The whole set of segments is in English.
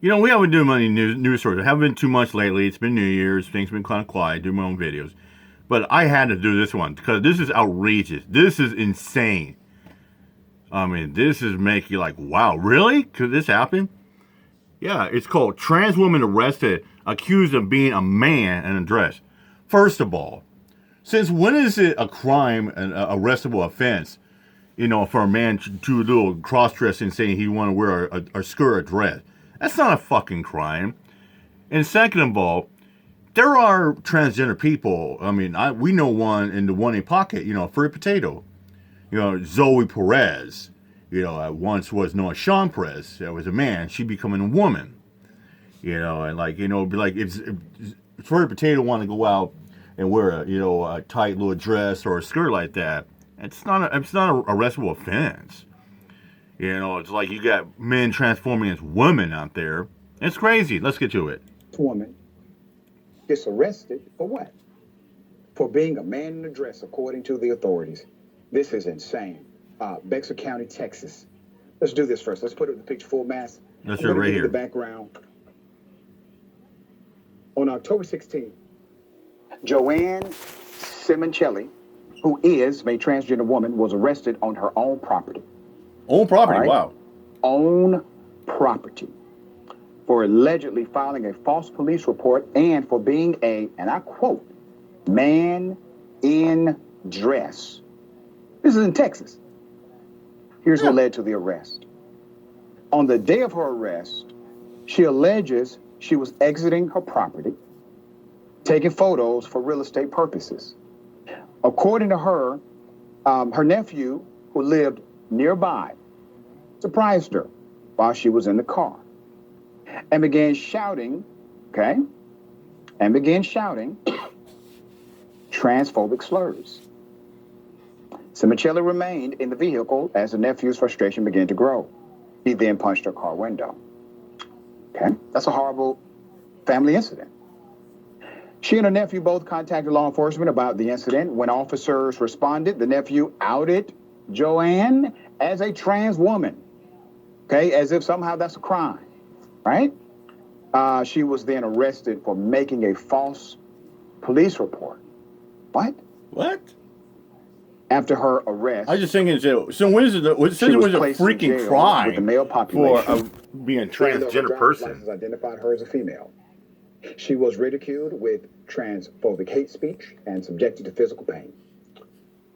You know, we haven't done many news stories. I haven't been too much lately. It's been New Year's. Things have been kind of quiet. I do my own videos. But I had to do this one because this is outrageous. This is insane. I mean, this is making you like, wow, really? Could this happen? Yeah, it's called Trans Woman Arrested, Accused of Being a Man in a Dress. First of all, since when is it a crime, an arrestable offense, for a man to do a little cross-dressing saying he want to wear a skirt or a dress? That's not a fucking crime. And second of all, there are transgender people. I mean, we know one in the one in pocket, Furry Potato. Zoe Perez, once was known as Sean Perez. That was a man. She becoming a woman. And be like, if Furry Potato want to go out and wear a tight little dress or a skirt like that, it's not an arrestable offense. It's like you got men transforming as women out there. It's crazy. Let's get to it. Woman gets arrested for what? For being a man in a dress, according to the authorities. This is insane. Bexar County, Texas. Let's do this first. Let's put it with the picture full mass. That's right here. The background. On October 16th, Joanne Simoncelli, who is a transgender woman, was arrested on her own property. Own property, right? Wow. Own property for allegedly filing a false police report and for being and I quote, man in dress. This is in Texas. Here's what led to the arrest. On the day of her arrest, she alleges she was exiting her property, taking photos for real estate purposes. According to her, her nephew, who lived nearby, surprised her while she was in the car and began shouting, transphobic slurs. Simoncelli remained in the vehicle as the nephew's frustration began to grow. He then punched her car window. That's a horrible family incident. She and her nephew both contacted law enforcement about the incident. When officers responded, the nephew outed Joanne as a trans woman, as if somehow that's a crime, right? She was then arrested for making a false police report. What? After her arrest, I was just thinking, so when is it? It was a freaking crime with the male population for being a transgender person. Identified her as a female. She was ridiculed with transphobic hate speech and subjected to physical pain.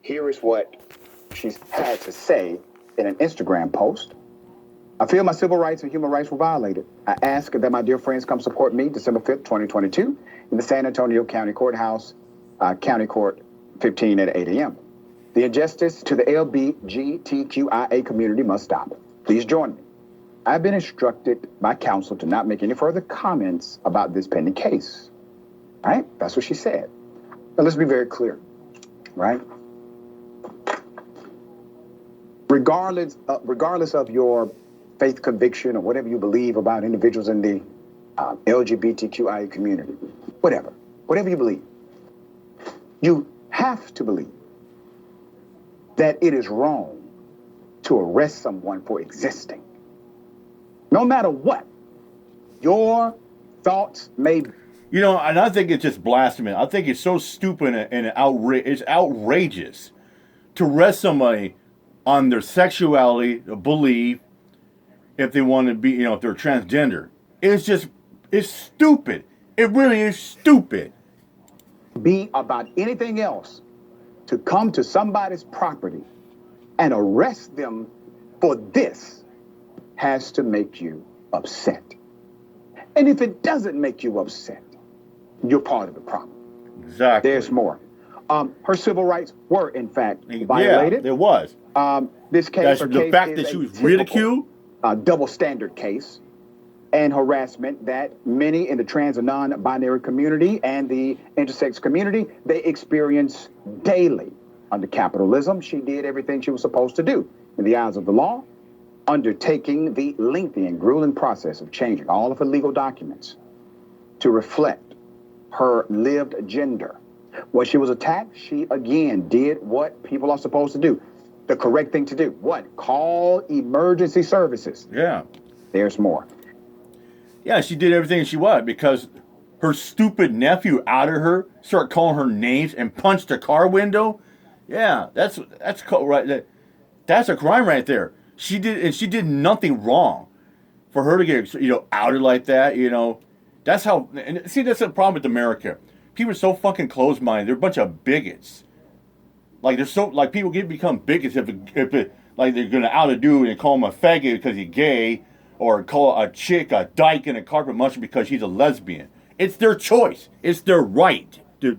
Here is what she had to say in an Instagram post. I feel my civil rights and human rights were violated. I ask that my dear friends come support me December 5th, 2022 in the San Antonio County Courthouse, County Court 15 at 8 a.m. The injustice to the LGBTQIA community must stop. Please join me. I've been instructed by counsel to not make any further comments about this pending case. Right? That's what she said. Now let's be very clear, right? Regardless of your faith conviction or whatever you believe about individuals in the LGBTQIA community, whatever you believe, you have to believe that it is wrong to arrest someone for existing. No matter what your thoughts may be. And I think it's just blasphemy. I think it's so stupid and it's outrageous to arrest somebody on their sexuality, belief, if they want to be, if they're transgender. It's stupid. It really is stupid. Be about anything else to come to somebody's property and arrest them for this has to make you upset. And if it doesn't make you upset, you're part of the problem. Exactly. There's more. Her civil rights were, in fact, violated. Yeah, it was. This case, the fact that she was ridiculed, double standard case, and harassment that many in the trans and non-binary community and the intersex community, they experience daily. Under capitalism, she did everything she was supposed to do in the eyes of the law, undertaking the lengthy and grueling process of changing all of her legal documents to reflect her lived gender. When she was attacked, she again did what people are supposed to do. The correct thing to do. What? Call emergency services. Yeah. There's more. Yeah, she did everything she wanted because her stupid nephew outed her, started calling her names, and punched a car window. Yeah, that's right. That's a crime right there. She did nothing wrong for her to get outed like that. That's how. And see, that's the problem with America. People are so fucking closed-minded. They're a bunch of bigots. Like people become bigots if like they're gonna out a dude and call him a faggot because he's gay, or call a chick a dyke and a carpet muncher because she's a lesbian. It's their choice. It's their right to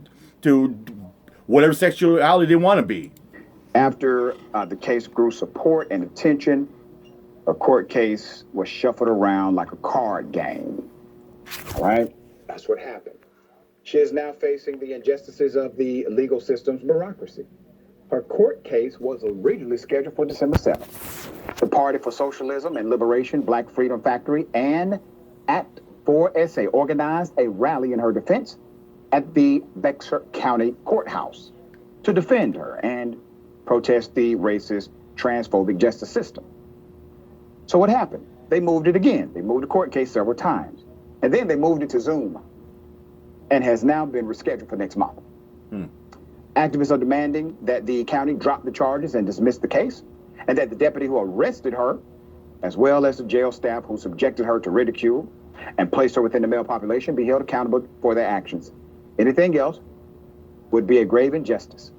whatever sexuality they want to be. After the case grew support and attention, a court case was shuffled around like a card game. All right? That's what happened. She is now facing the injustices of the legal system's bureaucracy. Her court case was originally scheduled for December 7th. The Party for Socialism and Liberation, Black Freedom Factory, and Act 4SA organized a rally in her defense at the Bexar County Courthouse to defend her and protest the racist, transphobic justice system. So what happened? They moved it again. They moved the court case several times. And then they moved it to Zoom and has now been rescheduled for next month. Activists are demanding that the county drop the charges and dismiss the case, and that the deputy who arrested her, as well as the jail staff who subjected her to ridicule and placed her within the male population, be held accountable for their actions. Anything else would be a grave injustice.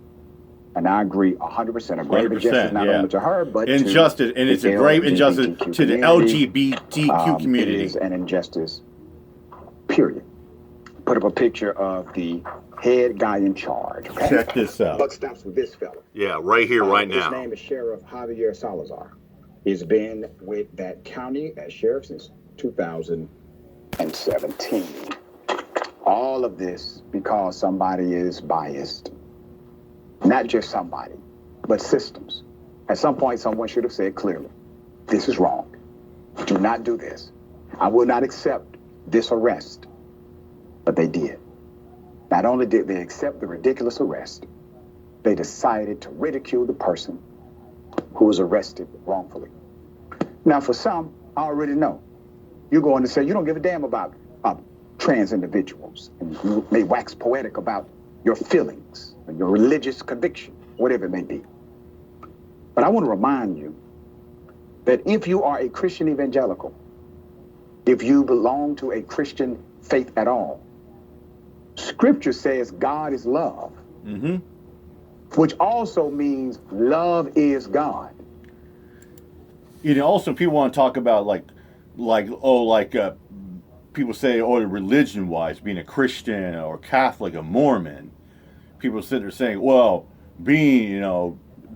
And I agree 100%. A grave injustice not only to her, but injustice, and it's a grave injustice to the LGBTQ community. It is an injustice, period. Put up a picture of the head guy in charge. Okay? Check this out. Buck stops with this fella. Yeah, right here, right now. His name is Sheriff Javier Salazar. He's been with that county as sheriff since 2017. All of this because somebody is biased. Not just somebody, but systems. At some point, someone should have said clearly, this is wrong. Do not do this. I will not accept this arrest. But they did. Not only did they accept the ridiculous arrest, they decided to ridicule the person who was arrested wrongfully. Now, for some, I already know. You're going to say you don't give a damn about trans individuals. And you may wax poetic about your feelings, or your religious conviction, whatever it may be. But I want to remind you that if you are a Christian evangelical, if you belong to a Christian faith at all, Scripture says God is love, which also means love is God. Also people want to talk about people say, religion-wise, being a Christian or Catholic or Mormon. People sit there saying, well, being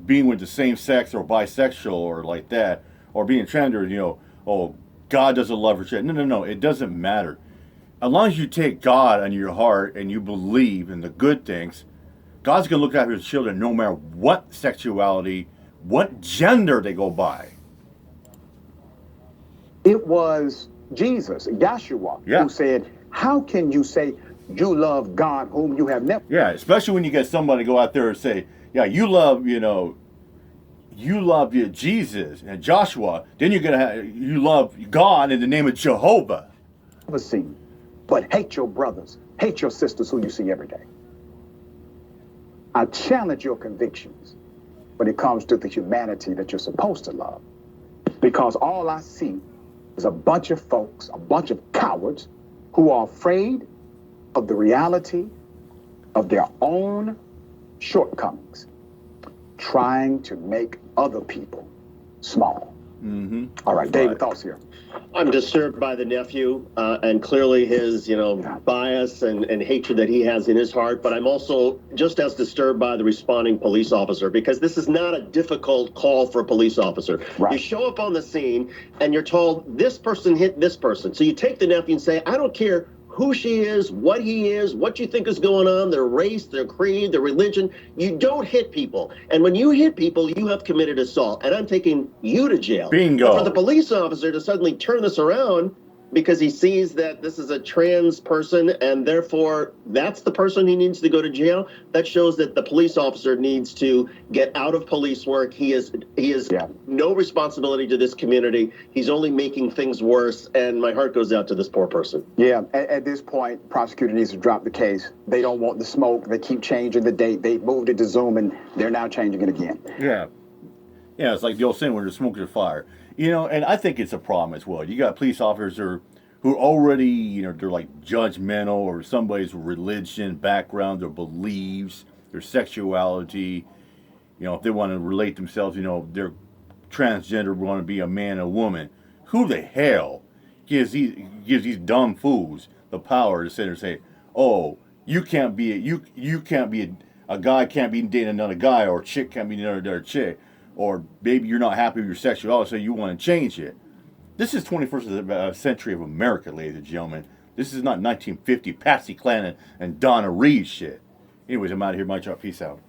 with the same sex or bisexual or like that, or being transgender, God doesn't love her shit. No, it doesn't matter. As long as you take God in your heart and you believe in the good things, God's going to look after his children no matter what sexuality, what gender they go by. It was Jesus, Yahshua, who said, how can you say you love God whom you have never? Yeah, especially when you get somebody go out there and say, yeah, you love Jesus and Joshua, then you love God in the name of Jehovah. Never seen. But hate your brothers, hate your sisters who you see every day. I challenge your convictions when it comes to the humanity that you're supposed to love. Because all I see is a bunch of folks, a bunch of cowards who are afraid of the reality of their own shortcomings, trying to make other people small. All right, David, thoughts here. I'm disturbed by the nephew and clearly his, bias and hatred that he has in his heart. But I'm also just as disturbed by the responding police officer, because this is not a difficult call for a police officer. Right. You show up on the scene and you're told this person hit this person. So you take the nephew and say, I don't care who she is, what he is, what you think is going on, their race, their creed, their religion. You don't hit people. And when you hit people, you have committed assault. And I'm taking you to jail. Bingo. But for the police officer to suddenly turn this around, because he sees that this is a trans person and therefore that's the person he needs to go to jail. That shows that the police officer needs to get out of police work. He is no responsibility to this community. He's only making things worse, and my heart goes out to this poor person. Yeah, at this point, prosecutor needs to drop the case. They don't want the smoke. They keep changing the date. They moved it to Zoom, and they're now changing it again. Yeah. Yeah, it's like the old saying, when there's smoke, there's fire. You know, and I think it's a problem as well. You got police officers who already, you know, they're like judgmental, or somebody's religion, background, their beliefs, their sexuality. You know, if they want to relate themselves, you know, they're transgender, want to be a man or woman. Who the hell gives these dumb fools the power to sit there and say, "Oh, you can't be a guy can't be dating another guy, or a chick can't be another chick, or maybe you're not happy with your sexuality, so you want to change it." This is 21st century of America, ladies and gentlemen. This is not 1950 Patsy Cline and Donna Reed shit. Anyways, I'm out of here. My job. Peace out.